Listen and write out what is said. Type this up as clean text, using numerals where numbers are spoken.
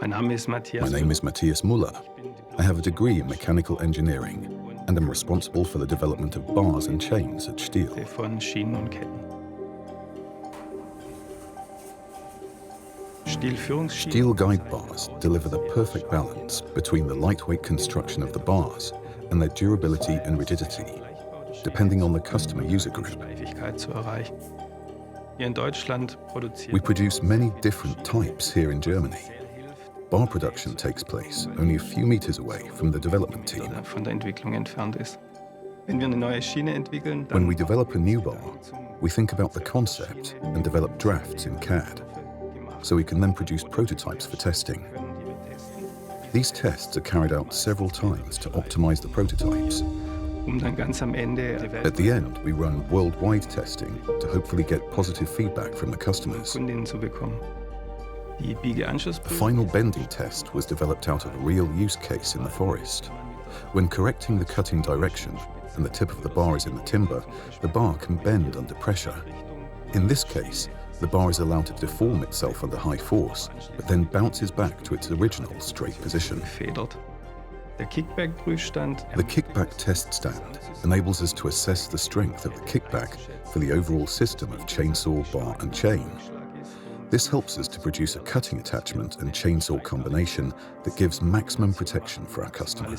My name is Matthias Muller. I have a degree in mechanical engineering and am responsible for the development of bars and chains at STIHL. von Schienen und Ketten. STIHL guide bars deliver the perfect balance between the lightweight construction of the bars and their durability and rigidity, depending on the customer user group. We produce many different types here in Germany. Bar production takes place only a few meters away from the development team. When we develop a new bar, we think about the concept and develop drafts in CAD, so we can then produce prototypes for testing. These tests are carried out several times to optimize the prototypes. At the end, we run worldwide testing to hopefully get positive feedback from the customers. The final bending test was developed out of a real use case in the forest. When correcting the cutting direction and the tip of the bar is in the timber, the bar can bend under pressure. In this case, the bar is allowed to deform itself under high force, but then bounces back to its original straight position. The kickback test stand enables us to assess the strength of the kickback for the overall system of chainsaw, bar and chain. This helps us to produce a cutting attachment and chainsaw combination that gives maximum protection for our customer.